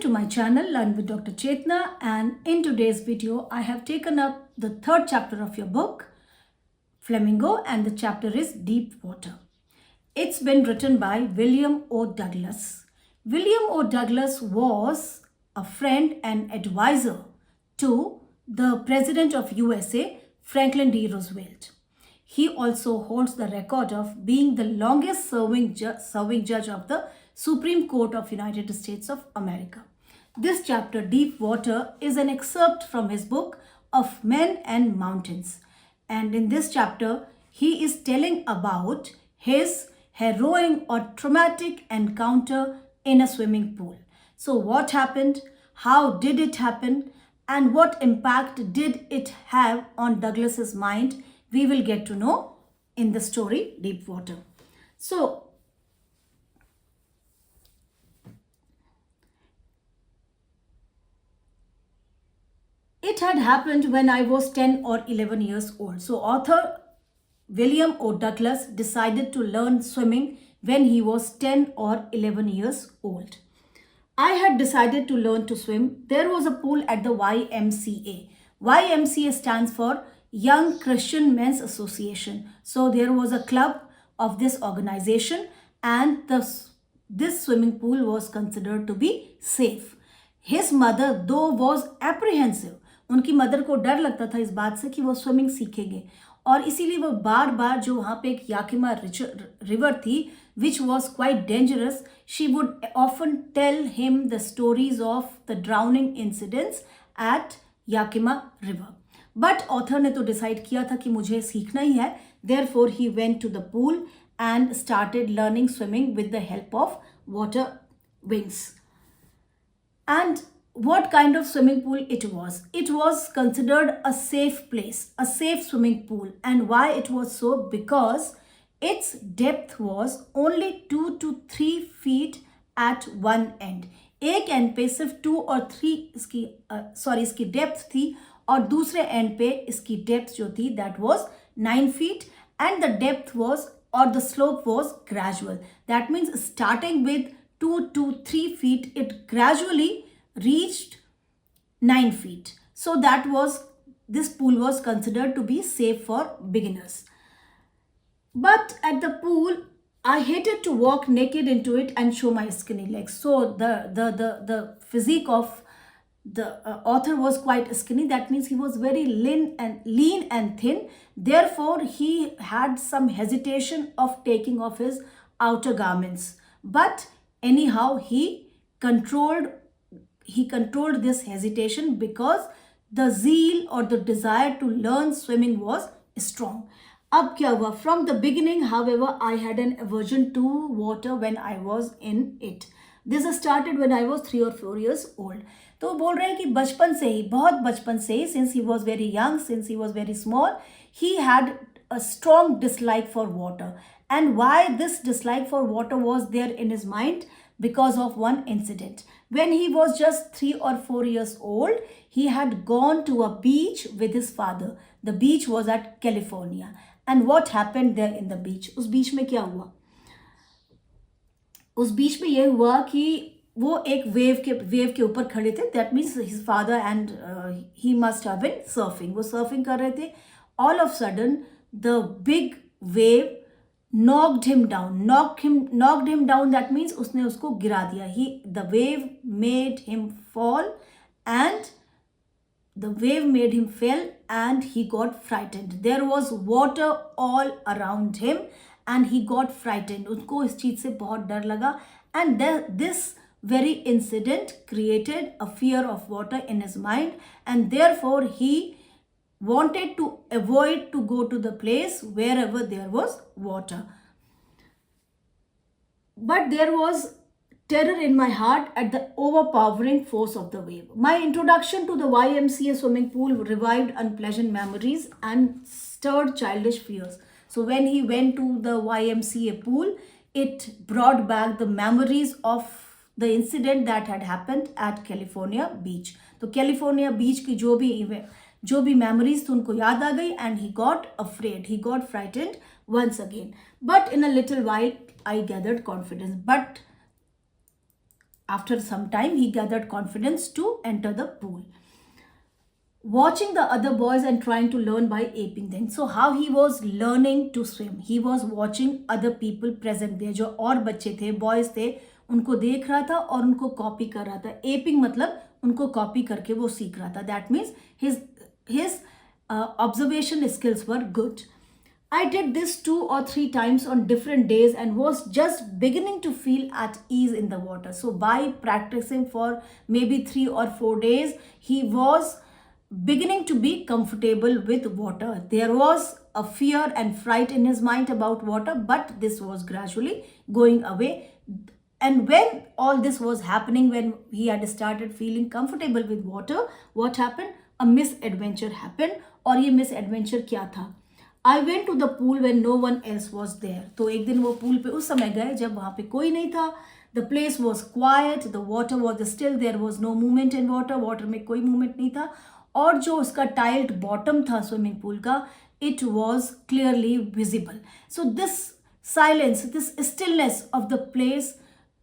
to my channel Learn with Dr. Chetna, and in today's video I have taken up the third chapter of your book Flamingo, and the chapter is Deep Water. It's been written by William O. Douglas. William O. Douglas was a friend and advisor to the President of USA, Franklin D. Roosevelt. He also holds the record of being the longest serving judge of the Supreme Court of United States of America. This chapter, Deep Water, is an excerpt from his book of Men and Mountains. And in this chapter, he is telling about his harrowing or traumatic encounter in a swimming pool. So what happened? How did it happen? And what impact did it have on Douglas's mind? We will get to know in the story Deep Water. So, it had happened when I was 10 or 11 years old. So, author William O. Douglas decided to learn swimming when he was 10 or 11 years old. I had decided to learn to swim. There was a pool at the YMCA. YMCA stands for Young Christian Men's Association. So there was a club of this organization, and this swimming pool was considered to be safe. His mother though was apprehensive. उनकी mother को डर लगता था इस बात से कि वो स्विमिंग सीखेंगे, और इसीलिए वो बार बार जो वहाँ पे एक याकिमा रिवर थी which was quite dangerous, she would often tell him the stories of the drowning incidents at Yakima River. But author ने तो decide किया था कि मुझे सीखना ही है. Therefore he went to the pool and started learning swimming with the help of water wings. And what kind of swimming pool it was? It was considered a safe place, a safe swimming pool. And why it was so? Because its depth was only 2 to 3 feet at one end. एक and पे सिर्फ 2 और 3 इसकी depth थी, और दूसरे and पे इसकी डेप्थ जो थी that was 9 feet, and the depth was, or the slope was, gradual. That means starting with 2 to 3 feet, it gradually reached 9 feet. So this pool was considered to be safe for beginners. But at the pool, I hated to walk naked into it and show my skinny legs. So the physique of the author was quite skinny. That means he was very lean and thin. Therefore, he had some hesitation of taking off his outer garments. But anyhow, he controlled this hesitation because the zeal or the desire to learn swimming was strong. अब क्या हुआ? From the beginning, however, I had an aversion to water when I was in it. This started when I was 3 or 4 years old. तो बोल रहे हैं कि बचपन से ही, बहुत बचपन से ही, since he was very young, since he was very small, he had a strong dislike for water. And why this dislike for water was there in his mind? Because of one incident. When he was just 3 or 4 years old, he had gone to a beach with his father. The beach was at California. And what happened there in the beach? उस बीच में क्या हुआ? उस बीच में ये हुआ कि वो एक वेव के ऊपर खड़े थे. That means his father and he must have been surfing. वो surfing कर रहे थे. All of a sudden, the big wave knocked him down. Knocked him down. That means उसने उसको गिरा दिया. The wave made him fall, and the wave made him fall, and he got frightened. There was water all around him and he got frightened. उसको इस चीज से बहुत डर लगा, and this very incident created a fear of water in his mind, and therefore he wanted to avoid to go to the place wherever there was water. But there was terror in my heart at the overpowering force of the wave. My introduction to the YMCA swimming pool revived unpleasant memories and stirred childish fears. So when he went to the YMCA pool, it brought back the memories of the incident that had happened at California beach. तो California beach की जो भी memories थी उनको याद आ गई, and he got afraid, he got frightened once again. But in a little while, I gathered confidence. But After some time, he gathered confidence to enter the pool, watching the other boys and trying to learn by aping them. So how he was learning to swim, he was watching other people present there. जो और बच्चे थे, boys थे, उनको देख रहा था और उनको कॉपी कर रहा था. एपिंग मतलब उनको कॉपी करके वो सीख रहा था. That means his observation skills were good. I did this 2 or 3 times on different days and was just beginning to feel at ease in the water. So by practicing for maybe 3 or 4 days, he was beginning to be comfortable with water. There was a fear and fright in his mind about water, but this was gradually going away. And when all this was happening, when he had started feeling comfortable with water, what happened? A misadventure happened. और ये misadventure क्या था? I went to the pool when no one else was there. तो एक दिन वो pool पे उस समय गए जब वहाँ पे कोई नहीं था. The place was quiet, the water was still, there was no movement in water. Water में कोई movement नहीं था. और जो उसका tiled bottom था swimming pool का, it was clearly visible. So this silence, this stillness of the place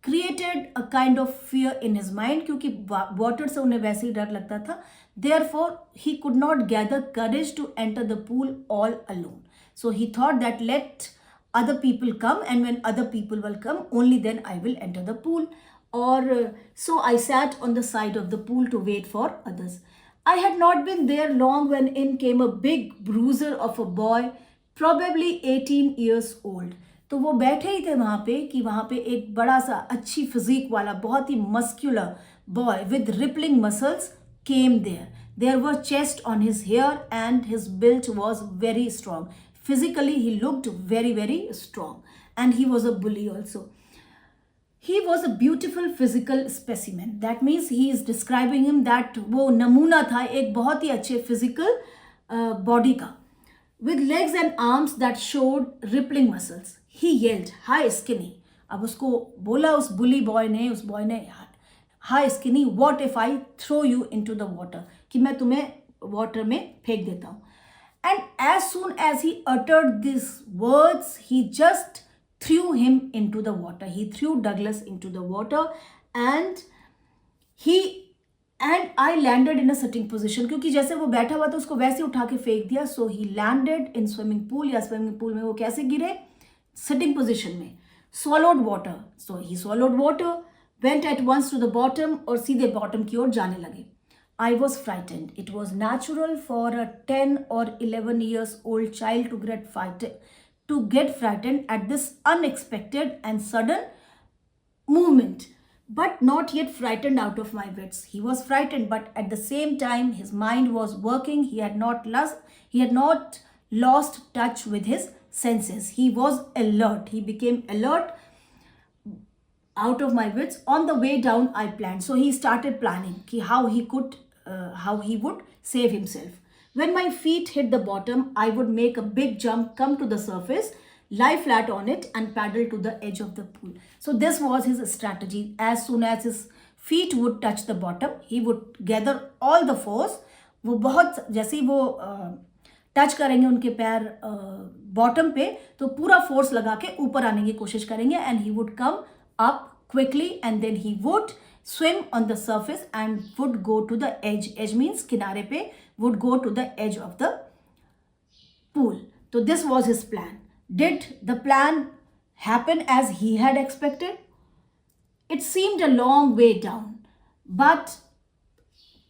created a kind of fear in his mind, क्योंकि water से उन्हें वैसे ही डर लगता था. Therefore, he could not gather courage to enter the pool all alone. So he thought that let other people come, and when other people will come, only then I will enter the pool. Or so I sat on the side of the pool to wait for others. I had not been there long when in came a big bruiser of a boy, probably 18 years old. तो वो बैठे ही थे वहाँ पे कि वहाँ पे एक बड़ा सा अच्छी फिजिक वाला बहुत ही muscular boy with rippling muscles came there. There was chest on his hair and his build was very strong. Physically, he looked very, very strong. And he was a bully also. He was a beautiful physical specimen. That means he is describing him that वो नमूना था एक बहुत ही अच्छे physical body का. With legs and arms that showed rippling muscles. He yelled, "Hi, skinny." अब उसको बोला उस bully boy ने, उस boy ने, "Hi, skinny, what if I throw you into the water?" कि मैं तुम्हें water में फेंक देता हूँ. And as soon as he uttered these words, he just threw him into the water. He threw Douglas into the water, and I landed in a sitting position. क्योंकि जैसे वो बैठा हुआ था उसको वैसे उठा के फेंक दिया. So he landed in swimming pool, या swimming pool में वो कैसे गिरे? Sitting position में. Swallowed water. So he swallowed water, went at once to the bottom, और सीधे bottom की ओर जाने लगे. I was frightened. It was natural for a 10 or 11 years old child to get frightened at this unexpected and sudden movement, but not yet frightened out of my wits. He was frightened, but at the same time his mind was working. He had not lost touch with his senses. He was alert. He became alert out of my wits. On the way down, I planned. So he started planning how he would save himself. When my feet hit the bottom, I would make a big jump, come to the surface, lie flat on it, and paddle to the edge of the pool. So this was his strategy. As soon as his feet would touch the bottom, he would gather all the force. वो बहुत जैसे ही वो touch करेंगे उनके पैर bottom पे, तो पूरा फोर्स लगा के ऊपर आने की कोशिश करेंगे, and he would come up quickly, and then he would swim on the surface and would go to the edge. Edge means किनारे पे, would go to the edge of the pool. So this was his plan. Did the plan happen as he had expected? It seemed a long way down, but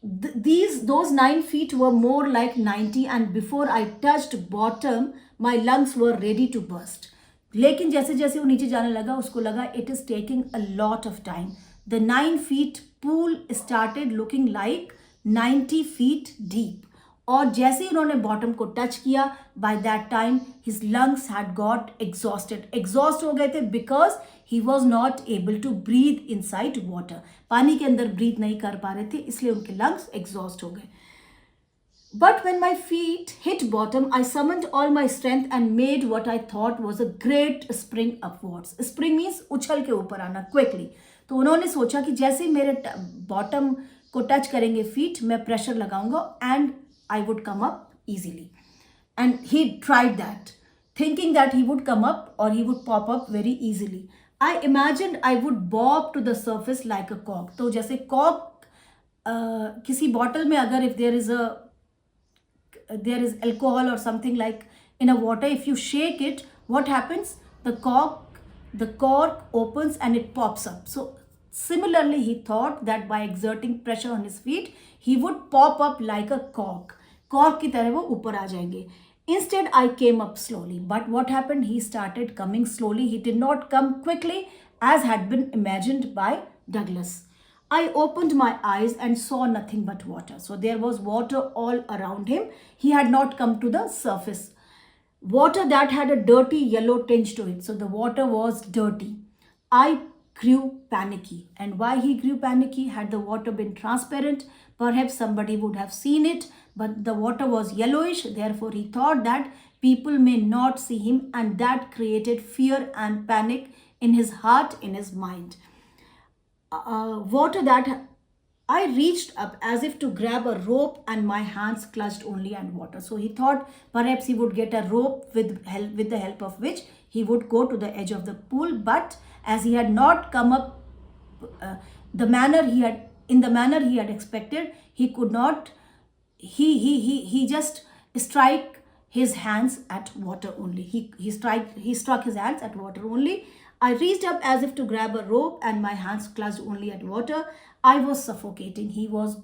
those 9 feet were more like 90, and before I touched bottom, my lungs were ready to burst. लेकिन जैसे जैसे वो नीचे जाने लगा उसको लगा it is taking a lot of time. The 9 feet pool started looking like 90 feet deep. और जैसे ही उन्होंने बॉटम को टच किया, by that time his lungs had got exhausted. Exhaust हो गए थे because he was not able to breathe inside water. पानी के अंदर breathe नहीं कर पा रहे थे, इसलिए उनके lungs exhaust हो गए. But when my feet hit bottom, I summoned all my strength and made what I thought was a great spring upwards. Spring means उछल के ऊपर आना quickly. तो उन्होंने सोचा कि जैसे ही मेरे बॉटम को टच करेंगे फीट, मैं प्रेशर लगाऊंगा and I would come up easily. And he tried that, thinking that he would come up or he would pop up very easily. I imagined I would bob to the surface like a cork. तो जैसे cork किसी bottle में अगर if there is alcohol or something like in a water, if you shake it, what happens? The cork opens and it pops up. So similarly, he thought that by exerting pressure on his feet, he would pop up like a cork की तरह वो ऊपर आ जाएंगे. Instead, I came up slowly. But what happened? He started coming slowly. He did not come quickly as had been imagined by Douglas. I opened my eyes and saw nothing but water. So there was water all around him. He had not come to the surface. Water that had a dirty yellow tinge to it. So the water was dirty. I grew panicky. And why he grew panicky? Had the water been transparent, perhaps somebody would have seen it, but the water was yellowish. Therefore, he thought that people may not see him, and that created fear and panic in his heart, in his mind. Water that I reached up as if to grab a rope, and my hands clutched only at water. So he thought perhaps he would get a rope with the help of which he would go to the edge of the pool. But as he had not come up the manner he had in the manner he had expected, he could not. He just strike his hands at water only. He struck his hands at water only. I reached up as if to grab a rope, and my hands clutched only at water. I was suffocating. He was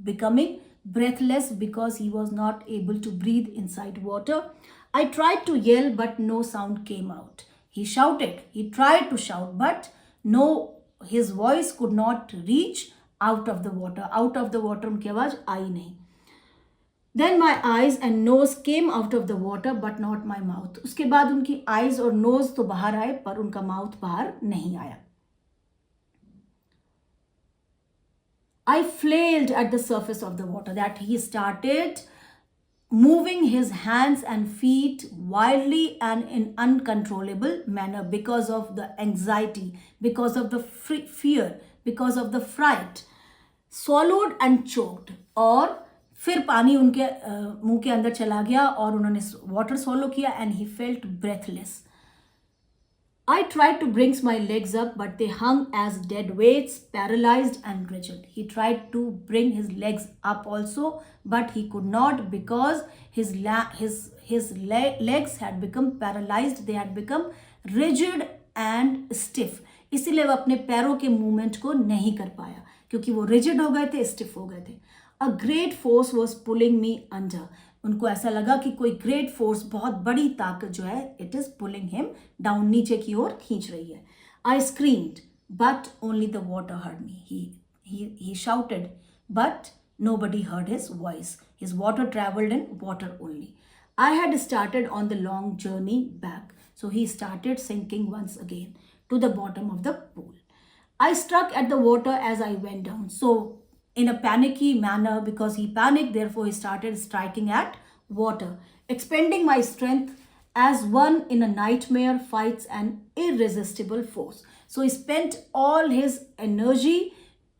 becoming breathless because he was not able to breathe inside water. I tried to yell, but no sound came out. He shouted. He tried to shout, but no, his voice could not reach out of the water. Out of the water उनकी आवाज आई नहीं. Then my eyes and nose came out of the water, but not my mouth. उसके बाद उनकी eyes और nose तो बाहर आए, पर उनका mouth बाहर नहीं आया. I flailed at the surface of the water. That he started moving his hands and feet wildly and in uncontrollable manner because of the anxiety, because of the fear, because of the fright. Swallowed and choked. और फिर पानी उनके मुंह के अंदर चला गया और उन्होंने वाटर swallow किया, and he felt breathless. I tried to bring my legs up, but they hung as dead weights, paralyzed and rigid. He tried to bring his legs up also, but he could not because his legs had become paralyzed. They had become rigid and stiff. इसीलिए वो अपने पैरों के movement को नहीं कर पाया, क्योंकि वो रिजिड हो गए थे, स्टिफ हो गए थे. A great force was pulling me under. उनको ऐसा लगा कि कोई great force, बहुत बड़ी ताकत जो है, it is pulling him down, नीचे की ओर खींच रही है. I screamed, but only the water heard me. He shouted, but nobody heard his voice. His water traveled in water only. I had started on the long journey back. So he started sinking once again to the bottom of the pool. I struck at the water as I went down. So in a panicky manner, because he panicked, therefore he started striking at water, expending my strength as one in a nightmare fights an irresistible force. So he spent all his energy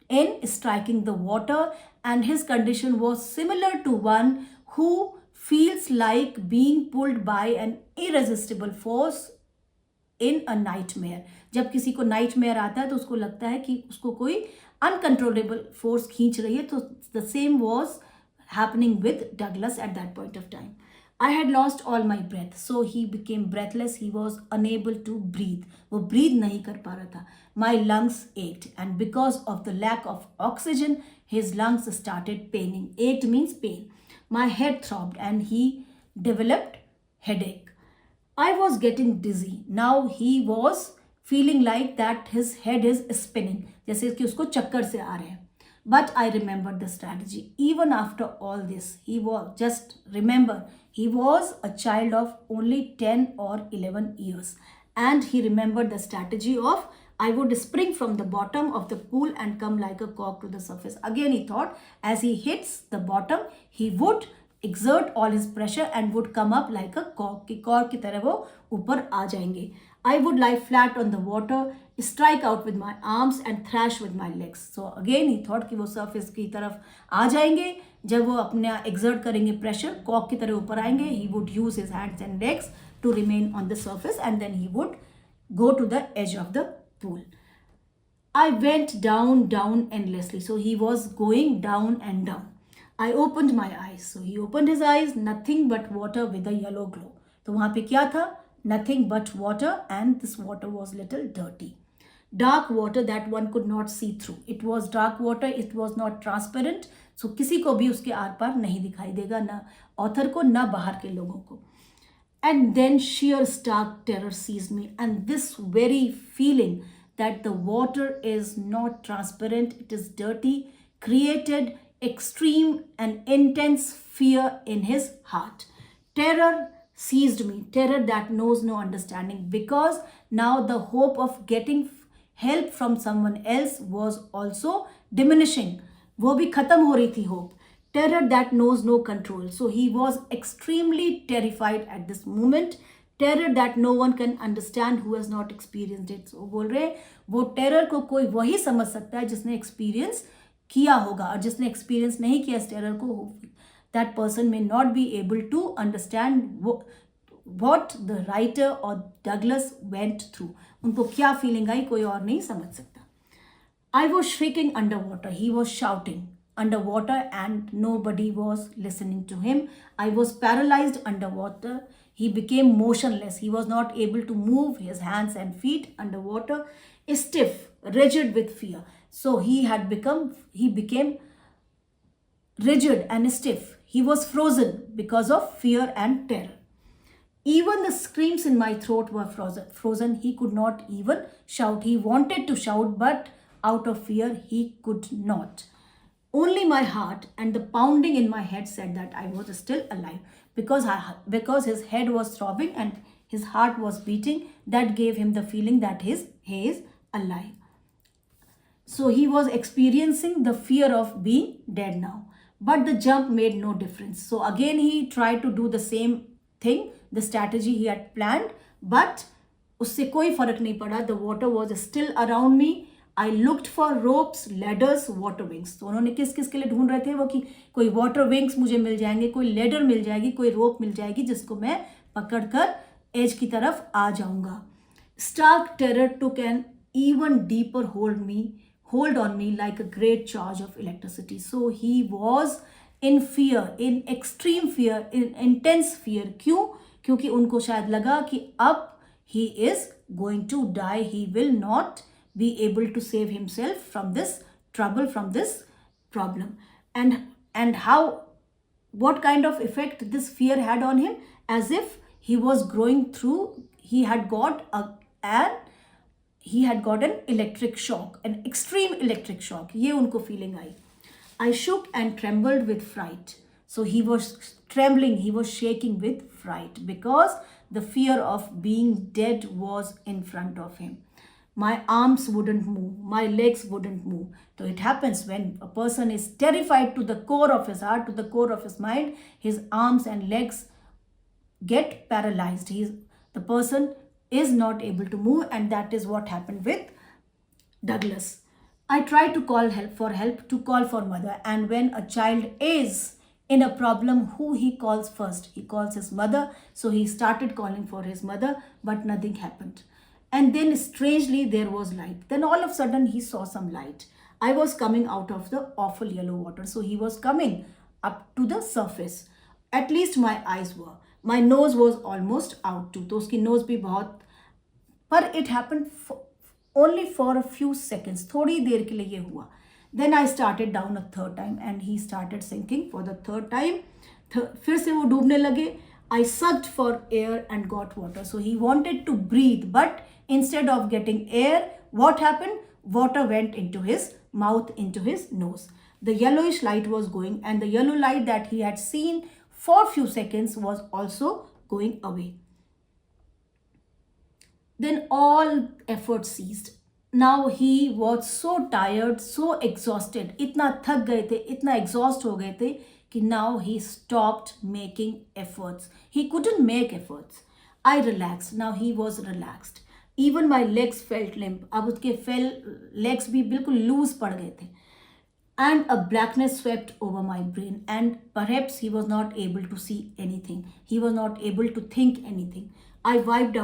in striking the water, and his condition was similar to one who feels like being pulled by an irresistible force in a nightmare. जब किसी को nightmare आता है तो उसको लगता है कि उसको कोई अनकंट्रोलेबल फोर्स खींच रही है. तो the same was happening with Douglas at that point of time. I had lost all my breath, so he became breathless. He was unable to breathe. वो breathe नहीं कर पा रहा था. My lungs ached, and because of the lack of oxygen, his lungs started paining. Ached means pain. My head throbbed, and he developed headache. I was getting dizzy. Now he was feeling like that his head is spinning, जैसे कि उसको चक्कर से आ रहे हैं. But I remembered the strategy. Even after all this, he was a child of only 10 or 11 years. And he remembered the strategy of, I would spring from the bottom of the pool and come like a cork to the surface. Again, he thought, as he hits the bottom, he would exert all his pressure and would come up like a cork. कि cork की तरह वो ऊपर आ जाएंगे. I would lie flat on the water, strike out with my arms and thrash with my legs. So again he thought कि वो surface की तरफ आ जाएंगे. जब वो अपने exert करेंगे pressure, cork की तरह ऊपर आएंगे. He would use his hands and legs to remain on the surface, and then he would go to the edge of the pool. I went down, down endlessly. So he was going down and down. I opened my eyes. So he opened his eyes, nothing but water with a yellow glow. तो वहाँ पे क्या था? Nothing but water, and this water was little dirty. Dark water that one could not see through. It was dark water, it was not transparent. So किसी को भी उसके are पार नहीं दिखाई देगा, ना ऑथर को ना बाहर के लोगों को. And then sheer stark terror seized me, and this very feeling that the water is not transparent, it is dirty, created extreme and intense fear in his heart. Terror seized me, terror that knows no understanding, because now the hope of getting help from someone else was also diminishing. वो भी खत्म हो रही थी hope. Terror that knows no control. So he was extremely terrified at this moment. Terror that no one can understand who has not experienced it. So बोल रहे वो terror को कोई वही समझ सकता है जिसने experience किया होगा, और जिसने experience नहीं किया इस terror को, that person may not be able to understand what the writer or Douglas went through. उनको क्या feeling आई कोई और नहीं समझ सकता. I was shrieking underwater. He was shouting underwater and nobody was listening to him. I was paralyzed underwater. He became motionless. He was not able to move his hands and feet underwater, stiff, rigid with fear. So he became rigid and stiff. He was frozen because of fear and terror. Even the screams in my throat were frozen. He could not even shout. He wanted to shout, but out of fear, he could not. Only my heart and the pounding in my head said that I was still alive, because his head was throbbing and his heart was beating. That gave him the feeling that he is alive. So he was experiencing the fear of being dead now. But the jump made no difference. So again he tried to do the same thing, the strategy he had planned, but उससे कोई फर्क नहीं पड़ा. The water was still around me. I looked for ropes, ladders, water wings. तो उन्होंने किस किस के लिए ढूंढ रहे थे वो, कि कोई water wings मुझे मिल जाएंगे, कोई ladder मिल जाएगी, कोई rope मिल जाएगी जिसको मैं पकड़कर edge की तरफ आ जाऊंगा. Stark terror took an even deeper hold on me like a great charge of electricity. So he was in fear, in extreme fear, in intense fear. क्यों? क्योंकि उनको शायद लगा कि अब he is going to die. He will not be able to save himself from this trouble, from this problem. And how, what kind of effect this fear had on him? As if he was going through, he had got an electric shock, an extreme electric shock. ये उनको feeling I. I shook and trembled with fright. So he was trembling, he was shaking with fright, because the fear of being dead was in front of him. My arms wouldn't move, my legs wouldn't move. So it happens when a person is terrified to the core of his heart, to the core of his mind, his arms and legs get paralyzed. The person is not able to move, and that is what happened with Douglas. I tried to call help, to call for mother, and when a child is in a problem, who he calls first? He calls his mother. So he started calling for his mother, but nothing happened. And then strangely there was light. Then all of a sudden he saw some light. I was coming out of the awful yellow water. So he was coming up to the surface. At least my eyes were. My nose was almost out too. तो उसकी nose भी बहुत, पर it happened only for a few seconds. थोड़ी देर के लिए ये हुआ. Then I started down a third time and he started sinking for the third time. फिर से वो डूबने लगे. I sucked for air and got water. So he wanted to breathe, but instead of getting air, what happened? Water went into his mouth, into his nose. The yellowish light was going, and the yellow light that he had seen for few seconds was also going away. Then all effort ceased. Now he was so tired, so exhausted. इतना थक गए थे, इतना exhaust हो गए थे कि now he stopped making efforts. He couldn't make efforts. I relaxed. Now he was relaxed. Even my legs felt limp. अब उसके legs भी बिल्कुल loose पड़ गए थे. and a blackness swept over my brain, and perhaps he was not able to see anything. He was not able to think anything. It wiped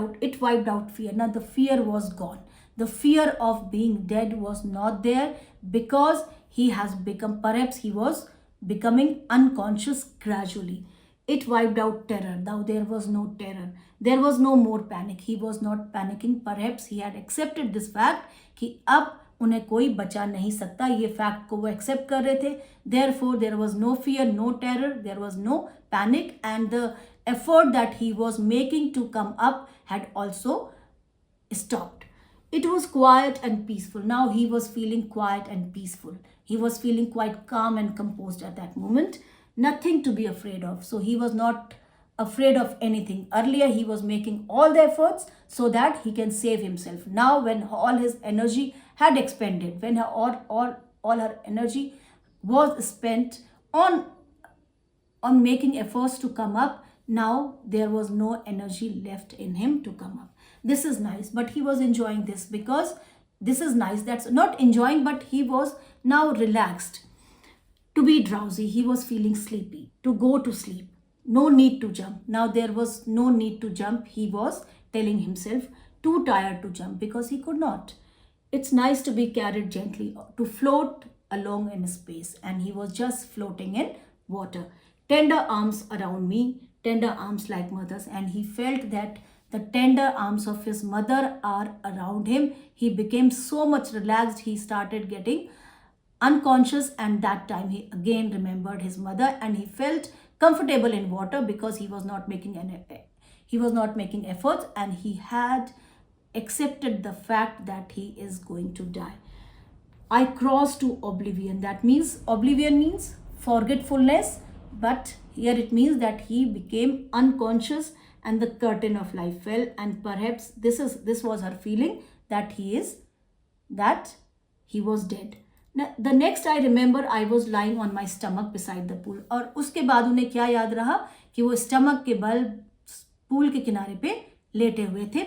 out fear. Now the fear was gone. The fear of being dead was not there, because he has become, perhaps he was becoming unconscious gradually. It wiped out terror. Now there was no terror. There was no more panic. He was not panicking. Perhaps he had accepted this fact कि अब उन्हें कोई बचा नहीं सकता. ये fact को वो एक्सेप्ट कर रहे थे. Therefore, there was no fear, no terror, there was no panic, and the effort that he was making to come up had also stopped. It was quiet and peaceful. Now he was feeling quiet and peaceful. He was feeling quite calm and composed at that moment. Nothing to be afraid of. So he was not afraid of anything. Earlier he was making all the efforts so that he can save himself. Now when all his energy had expended, when all her energy was spent on making efforts to come up, now there was no energy left in him to come up. This is nice, but he was enjoying this, because this is nice. That's not enjoying, but he was now relaxed. To be drowsy, he was feeling sleepy. To go to sleep, no need to jump. Now there was no need to jump. He was telling himself, too tired to jump, because he could not. It's nice to be carried gently, to float along in space, and he was just floating in water. Tender arms around me, tender arms like mother's, and he felt that the tender arms of his mother are around him. He became so much relaxed, he started getting unconscious, and that time he again remembered his mother, and he felt comfortable in water because he was not making efforts, and he had accepted the fact that he is going to die. I crossed to oblivion. That means, oblivion means forgetfulness, but here it means that he became unconscious and the curtain of life fell, and perhaps this was her feeling, that he was dead. Now, the next I remember, I was lying on my stomach beside the pool. और उसके बाद उन्हें क्या याद रहा कि वो stomach के बल पूल के किनारे पे लेटे हुए थे.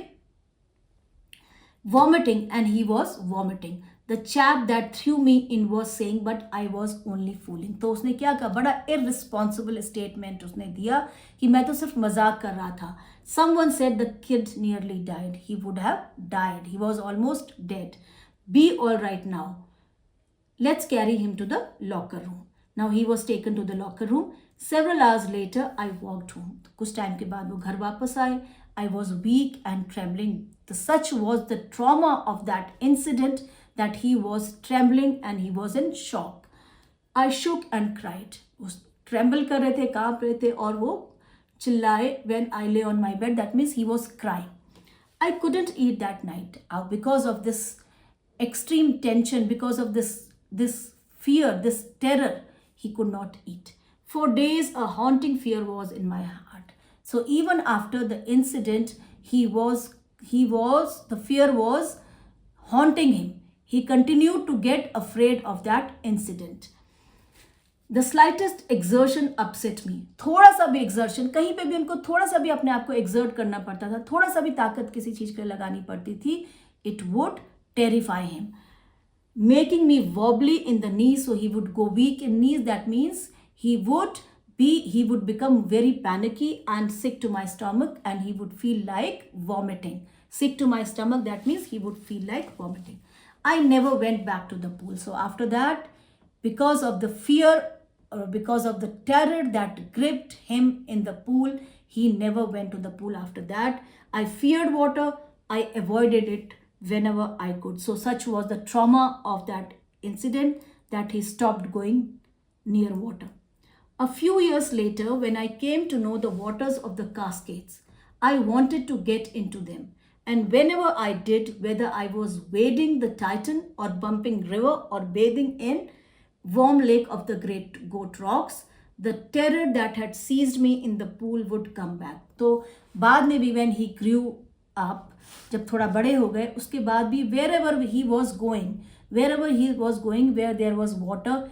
Vomiting, and he was vomiting. The chap that threw me in was saying, but I was only fooling. तो उसने क्या कहा, बड़ा irresponsible statement उसने दिया कि मैं तो सिर्फ मजाक कर रहा था. Someone said the kid nearly died. He would have died. He was almost dead. Be all right now. Let's carry him to the locker room. Now he was taken to the locker room. Several hours later, I walked home. कुछ time के बाद वो घर वापस आए. I was weak and trembling. Such was the trauma of that incident that he was trembling and he was in shock. I shook and cried. वो tremble कर रहे थे, कांप रहे थे, और वो चिल्लाए. When I lay on my bed, that means he was crying. I couldn't eat that night because of this extreme tension, because of this fear, this terror. He could not eat. For days, a haunting fear was in my heart. So even after the incident, the fear was haunting him. He continued to get afraid of that incident. The slightest exertion upset me. थोड़ा सा भी exertion, कहीं पे भी उनको थोड़ा सा भी अपने आप को exert करना पड़ता था, थोड़ा सा भी ताकत किसी चीज के लिए लगानी पड़ती थी, it would terrify him, making me wobbly in the knees. So he would go weak in knees. That means he would become very panicky and sick to my stomach, and he would feel like vomiting. Sick to my stomach, that means he would feel like vomiting. I never went back to the pool. So after that, because of the fear or because of the terror that gripped him in the pool, he never went to the pool after that. I feared water. I avoided it whenever I could. So such was the trauma of that incident that he stopped going near water. A few years later, when I came to know the waters of the Cascades, I wanted to get into them. And whenever I did, whether I was wading the Titan or bumping river or bathing in warm lake of the Great Goat Rocks, the terror that had seized me in the pool would come back. तो बाद में भी when he grew up, जब थोड़ा बड़े हो गए, उसके बाद भी wherever he was going, where there was water,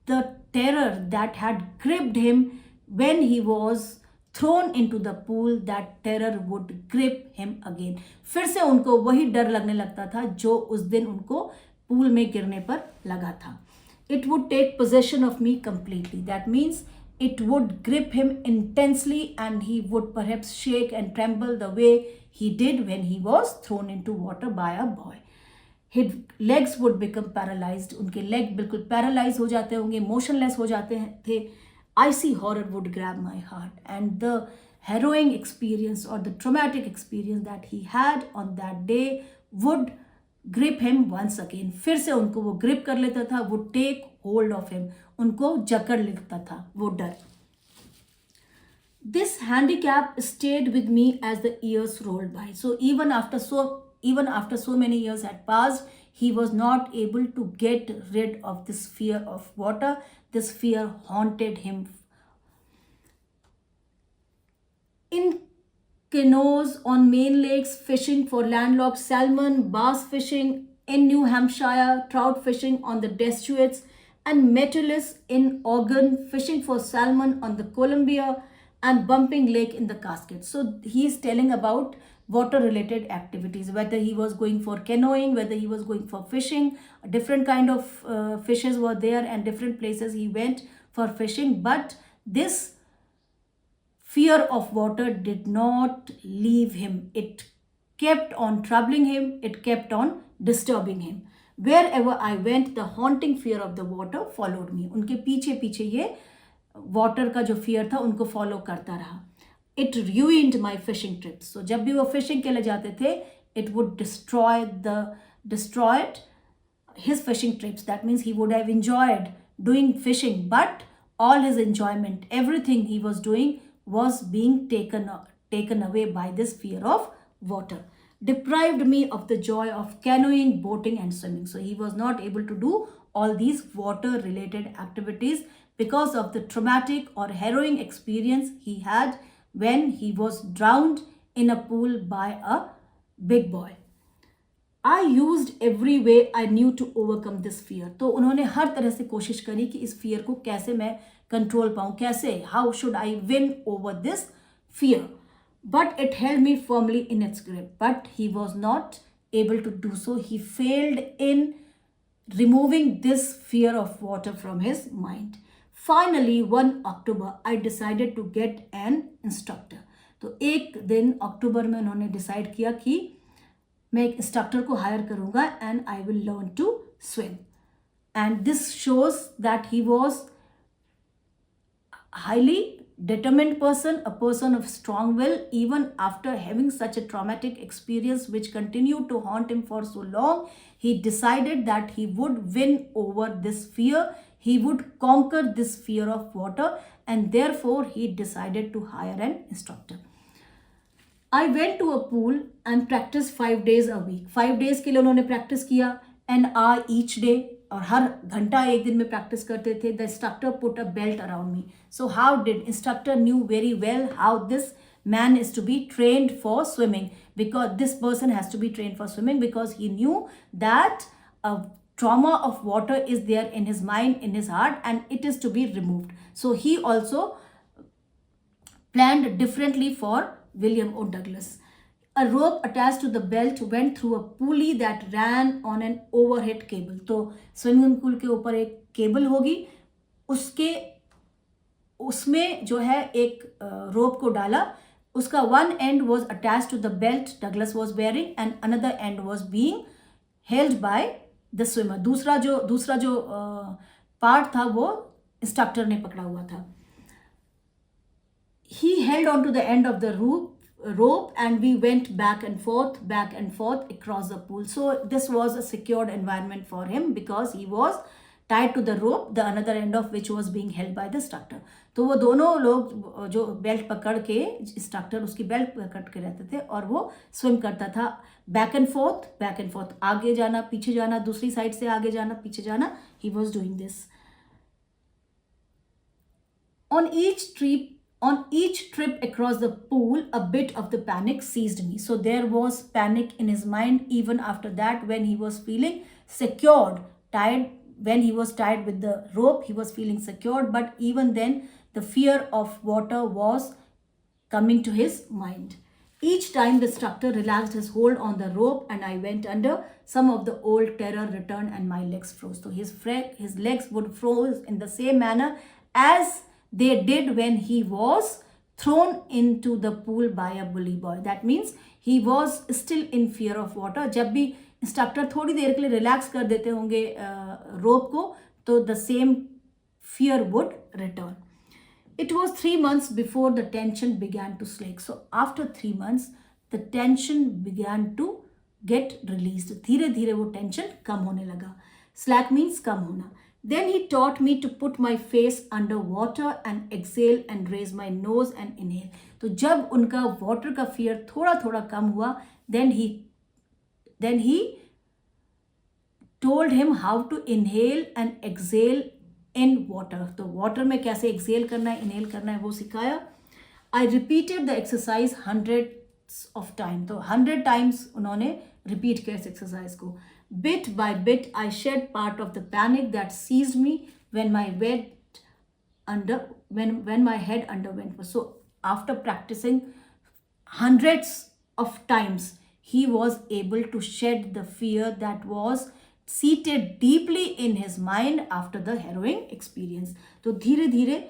the terror that had gripped him when he was thrown into the pool, that terror would grip him again. फिर से उनको वही डर लगने लगता था जो उस दिन उनको पूल में गिरने पर लगा था. it would take possession of me completely. That means it would grip him intensely and he would perhaps shake and tremble the way he did when he was thrown into water by a boy. His legs would become paralyzed. उनके leg बिल्कुल paralyzed हो जाते होंगे, motionless हो जाते थे. Icy horror would grab my heart, and the harrowing experience or the traumatic experience that he had on that day would grip him once again. फिर से उनको वो grip कर लेता था, would take hold of him, उनको जकड़ लेता था वो डर. This handicap stayed with me as the years rolled by. So even after so many years had passed, he was not able to get rid of this fear of water. This fear haunted him. In canoes on main lakes, fishing for landlocked salmon, bass fishing in New Hampshire, trout fishing on the Deschutes, and Metellus in Oregon, fishing for salmon on the Columbia, and Bumping Lake in the Cascades. So he is telling about water related activities, whether he was going for canoeing, whether he was going for fishing. Different kind of fishes were there and different places he went for fishing. But this fear of water did not leave him. It kept on troubling him. It kept on disturbing him. Wherever I went, the haunting fear of the water followed me. उनके पीछे पीछे ये water का जो fear था उनको follow करता रहा. It ruined my fishing trips. So जब भी वो फिशिंग के लिए जाते थे, it would destroy his fishing trips. That means he would have enjoyed doing fishing, but all his enjoyment, everything he was doing was being taken away by this fear of water. Deprived me of the joy of canoeing, boating and swimming. So he was not able to do all these water related activities because of the traumatic or harrowing experience he had when he was drowned in a pool by a big boy. I used every way I knew to overcome this fear. तो उन्होंने हर तरह से कोशिश करी कि इस fear को कैसे मैं control पाऊँ, कैसे, how should I win over this fear. But it held me firmly in its grip. But he was not able to do so. He failed in removing this fear of water from his mind. Finally, one October, I decided to get an instructor. तो एक दिन अक्टूबर में उन्होंने decide किया कि मैं एक instructor को हायर करूंगा and I will learn to swim. And this shows that he was highly determined person, a person of strong will, even after having such a traumatic experience which continued to haunt him for so long. He decided that he would win over this fear. He would conquer this fear of water, and therefore he decided to hire an instructor. I went to a pool and practiced 5 days a week. 5 days के लिए उन्होंने practice किया, an hour each day. और हर घंटा एक दिन में practice करते थे. The instructor put a belt around me. So how did instructor new very well how this man is to be trained for swimming, because this person has to be trained for swimming because he knew that a trauma of water is there in his mind, in his heart, and it is to be removed. So he also planned differently for William O. Douglas. A rope attached to the belt went through a pulley that ran on an overhead cable. तो swimming pool के ऊपर एक cable होगी, उसमें जो है एक रोप को डाला. उसका one end was attached to the belt Douglas was wearing and another end was being held by the swimmer. दूसरा जो पार्ट था वो इंस्ट्रक्टर ने पकड़ा हुआ था. He held on to the end of the rope and we went back and forth across the pool. So this was a secured environment for him because he was tied to the rope, the another end of which was being held by the instructor. तो वो दोनों लोग जो belt पकड़ के, instructor उसकी belt पकड़ के रहते थे और वो स्विम करता था बैक एंड फोर्थ, आगे जाना पीछे जाना, दूसरी साइड से आगे जाना पीछे जाना. He was doing this. On each trip across the pool, a bit of the panic seized me. So there was panic in his mind even after that when he was feeling secured, tied. When he was tied with the rope, he was feeling secured. But even then, the fear of water was coming to his mind. Each time the instructor relaxed his hold on the rope and I went under, some of the old terror returned and my legs froze. So his legs would froze in the same manner as they did when he was thrown into the pool by a bully boy. That means he was still in fear of water. जब भी instructor थोड़ी देर के लिए relax कर देते होंगे रोप को, तो the same fear would return. It was 3 months before the tension began to slake. So after 3 months, the tension began to get released. धीरे धीरे वो tension कम होने लगा. Slack means कम होना. Then he taught me to put my face under water and exhale and raise my nose and inhale. तो जब उनका water का fear थोड़ा थोड़ा कम हुआ, then he told him how to inhale and exhale in water. तो water में कैसे exhale करना है, inhale करना है, वो सिखाया. I repeated the exercise hundreds of times. तो 100 times उन्होंने repeat किया इस exercise को. Bit by bit, I shed part of the panic that seized me when my head underwent. So after practicing hundreds of times, he was able to shed the fear that was seated deeply in his mind after the harrowing experience. तो धीरे धीरे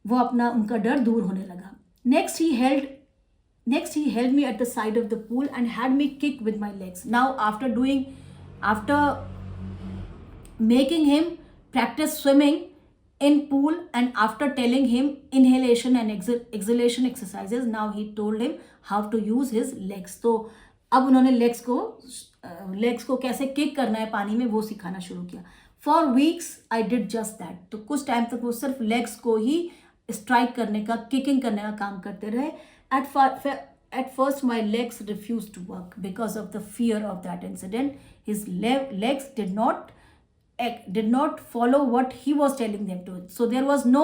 वो अपना उनका डर दूर होने लगा. Next he held me at the side of the pool and had me kick with my legs. Now after making him practice swimming in pool and after telling him inhalation and exhalation exercises, now he told him how to use his legs. तो अब उन्होंने legs को कैसे kick करना है पानी में वो सिखाना शुरू किया. For weeks I did just that. तो कुछ टाइम तक वो सिर्फ लेग्स को ही स्ट्राइक करने का, किकिंग करने का काम करते रहे. At first my legs refuse to work because of the fear of that incident. His legs did not follow what he was telling them to. So there was no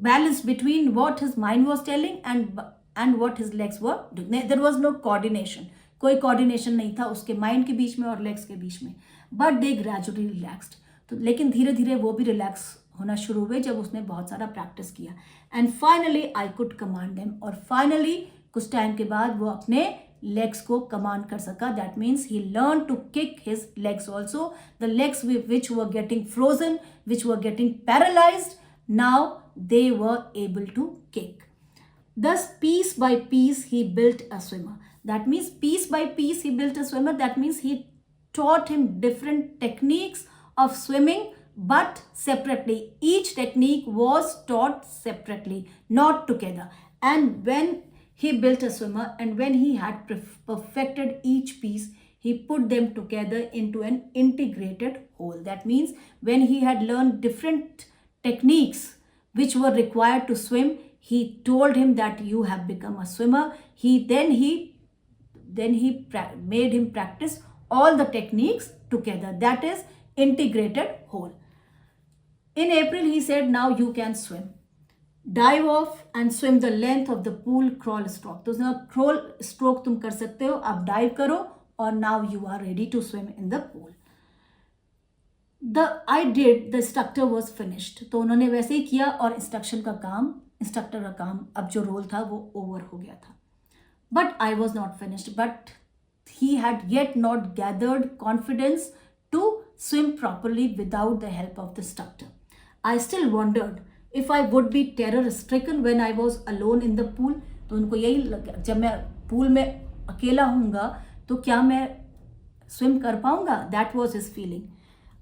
balance between what his mind was telling and what his legs were doing. There was no coordination. कोई coordination नहीं था उसके mind के बीच में और legs के बीच में. But they gradually relaxed. तो लेकिन धीरे धीरे वो भी relax होना शुरू हुए जब उसने बहुत सारा practice किया. And finally I could command them. और finally कुछ टाइम के बाद वो अपने legs को command कर सका. That means he learned to kick his legs also. The legs which were getting frozen, which were getting paralyzed, now they were able to kick. Thus, piece by piece, he built a swimmer. That means piece by piece, he built a swimmer. That means he taught him different techniques of swimming, but separately. Each technique was taught separately, not together. And when he built a swimmer and when he had perfected each piece, he put them together into an integrated whole. That means when he had learned different techniques which were required to swim, he told him that you have become a swimmer. Then he made him practice all the techniques together. That is integrated whole. In April, he said, now you can swim. Dive off and swim the length of the pool crawl stroke. तो crawl stroke तुम कर सकते हो. अब dive करो और now you are ready to swim in the pool. The instructor was finished. तो उन्होंने वैसे ही किया और इंस्ट्रक्टर का काम अब जो रोल था वो ओवर हो गया था. But I was not finished. But he had yet not gathered confidence to swim properly without the help of the instructor. I still wondered if I would be terror stricken when I was alone in the pool. तो उनको यही लगा जब मैं pool में अकेला होऊंगा तो क्या मैं swim कर पाऊंगा. That was his feeling.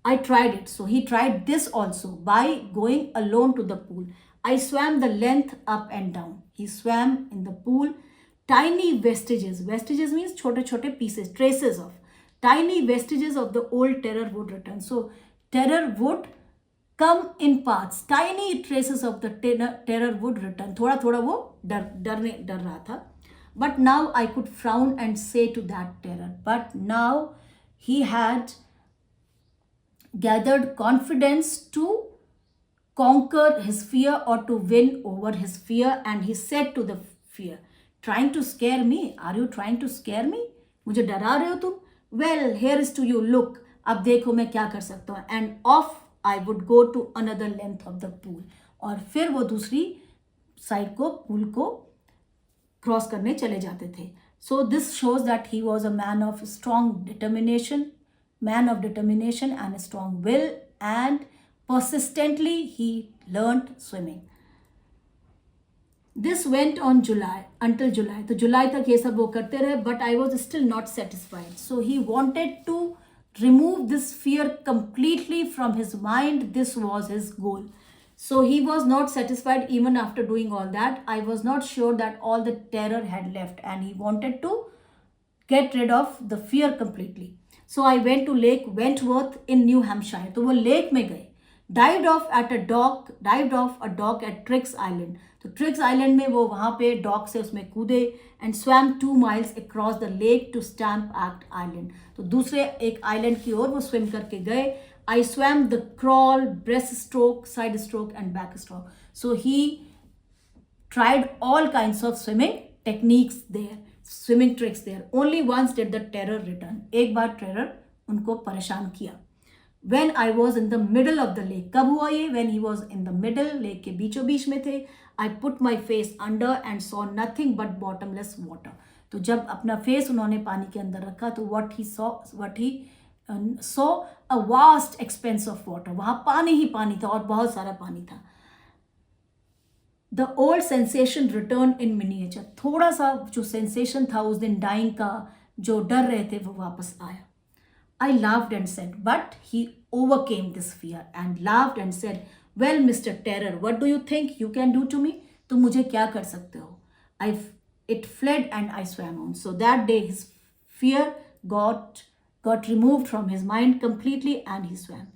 I tried it. So he tried this also by going alone to the pool. I swam the length up and down. He swam in the pool. Tiny vestiges means छोटे pieces, traces of tiny vestiges of the old terror would return. So terror would come in parts. Tiny traces of the terror would return. थोड़ा वो डर रहा था. But now I could frown and say to that terror. But now he had gathered confidence to conquer his fear or to win over his fear, and he said to the fear, trying to scare me? Are you trying to scare me? मुझे डरा रहे हो तुम? Well, here is to you. Look, अब देखो मैं क्या कर सकता हूँ. And off I would go to another length of the pool. और फिर वो दूसरी साइड को पुल को क्रॉस करने चले जाते थे. So this shows that he was a man of strong determination, and a strong will, and persistently he learned swimming. This went on until July. तो जुलाई तक ये सब वो करते रहे, but I was still not satisfied. So he wanted to remove this fear completely from his mind. This was his goal. So he was not satisfied even after doing all that. I was not sure that all the terror had left, and he wanted to get rid of the fear completely. So I went to Lake Wentworth in New Hampshire. तो वो lake में गए. Dived off a dock at Triggs Island. तो ट्रिग्स island में वो वहाँ पे dock से उसमें कूदे and swam 2 miles across the lake to Stamp Act Island. तो दूसरे एक आइलैंड की ओर वो स्विम करके गए. I swam the crawl, breaststroke, side stroke and backstroke. So he tried all kinds of swimming techniques there, swimming tricks there. Only once did the terror return. एक बार terror उनको परेशान किया. When I was in the middle of the lake. कब हुआ ये? When he was in the middle, lake के बीचों बीच में थे. I put my face under and saw nothing but bottomless water. तो जब अपना फेस उन्होंने पानी के अंदर रखा तो what he saw a vast expanse of water. वहाँ पानी ही पानी था और बहुत सारा पानी था. The old sensation returned in miniature. थोड़ा सा जो sensation था उस दिन dying का, जो डर रहे थे, वो वापस आया. I laughed and said, but he overcame this fear and laughed and said, well, Mr. Terror, what do you think you can do to me? तुम मुझे क्या कर सकते हो? It fled and I swam on. So that day his fear got removed from his mind completely and he swam.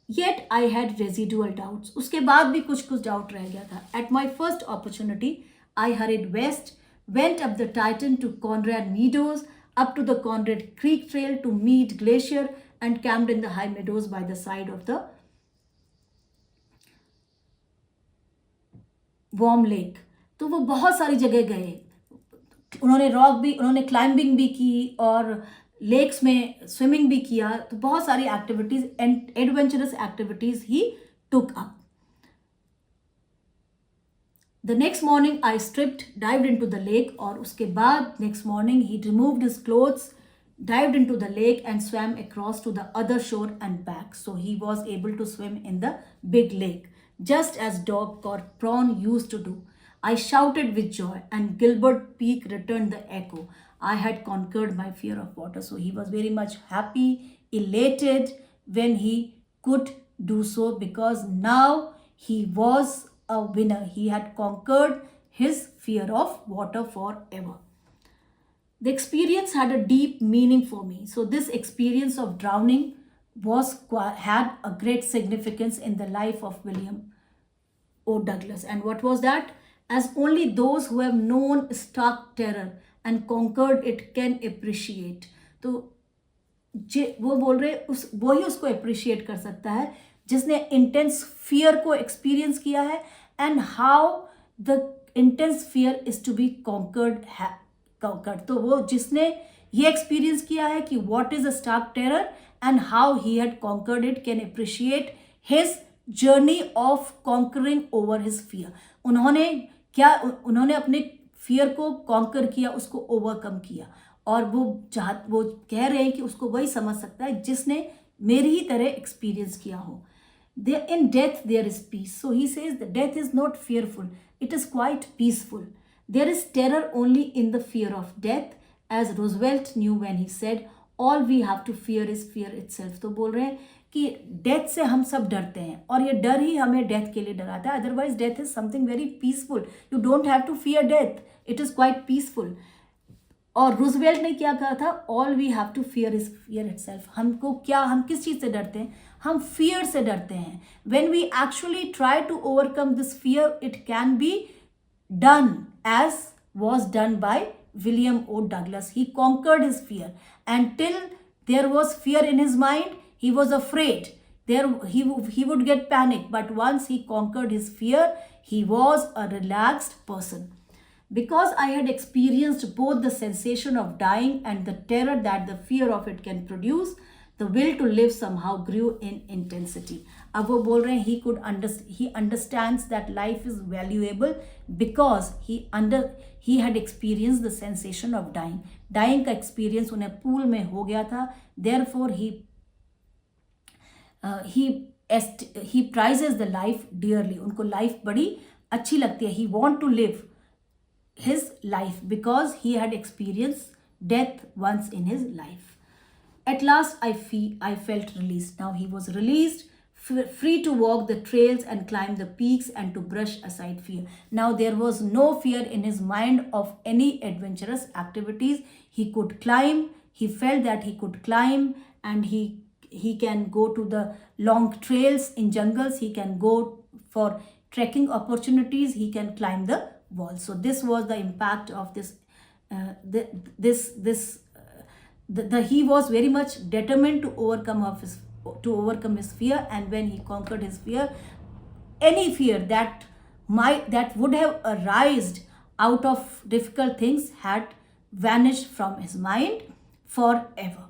Yet I had residual doubts. उसके बाद भी कुछ doubt रह गया था. At my first opportunity, I hurried west, went up the Titan to Conrad Meadows, up to the Conrad Creek Trail to Mead Glacier, and camped in the high meadows by the side of the warm lake. तो वो बहुत सारी जगह गए. उन्होंने climbing भी की और लेक्स में स्विमिंग भी किया. तो बहुत सारी activities and adventurous activities he took up. The next morning I dived into the lake, और उसके बाद next morning he removed his clothes, dived into the lake and swam across to the other shore and back. So he was able to swim in the big lake, just as Dog or Prawn used to do. I shouted with joy and Gilbert Peak returned the echo. I had conquered my fear of water. So he was very much happy, elated when he could do so, because now he was a winner. He had conquered his fear of water forever. The experience had a deep meaning for me. So this experience of drowning had a great significance in the life of William O. Douglas. And what was that? As only those who have known stark terror and conquered it can appreciate. तो वो बोल रहे वही उसको appreciate कर सकता है जिसने इंटेंस फियर को एक्सपीरियंस किया है, and how the intense fear is to be conquered. तो वो जिसने ये एक्सपीरियंस किया है कि what is a stark terror and how he had conquered it can appreciate his journey of conquering over his fear. उन्होंने अपने फियर को कॉन्कर किया, उसको ओवरकम किया, और वो कह रहे हैं कि उसको वही समझ सकता है जिसने मेरी ही तरह एक्सपीरियंस किया हो. In death there is peace. So he says that death is not fearful, it is quite peaceful. There is terror only in the fear of death, as Roosevelt knew when he said, all we have to fear is fear itself. तो बोल रहे हैं कि death से हम सब डरते हैं और ये डर ही हमें डेथ के लिए डराता है. Otherwise death is something very peaceful. You don't have to fear death, it is quite peaceful. और रूजवेल्ट ने क्या कहा था? All we have to fear is fear itself. हम किस चीज़ से डरते हैं? हम फियर से डरते हैं. When we actually try to overcome this fear, it can be done as was done by William O. Douglas. He conquered his fear. Until there was fear in his mind, he was afraid. He would get panic. But once he conquered his fear, he was a relaxed person. Because I had experienced both the sensation of dying and the terror that the fear of it can produce, The will to live somehow grew in intensity. अब वो बोल रहे हैं he understands that life is valuable because he had experienced the sensation of dying. Dying का experience उन्हें pool में हो गया था. Therefore he prizes the life dearly. उनको life बड़ी अच्छी लगती है. He want to live his life because he had experienced death once in his life. At last I felt released. Now he was released, free to walk the trails and climb the peaks and to brush aside fear. Now there was no fear in his mind of any adventurous activities. He could climb. He felt that he could climb, and he can go to the long trails in jungles. He can go for trekking opportunities. He can climb the walls. So this was the impact of this. He was very much determined to overcome his fear, and when he conquered his fear, any fear that would have arisen out of difficult things had vanished from his mind forever.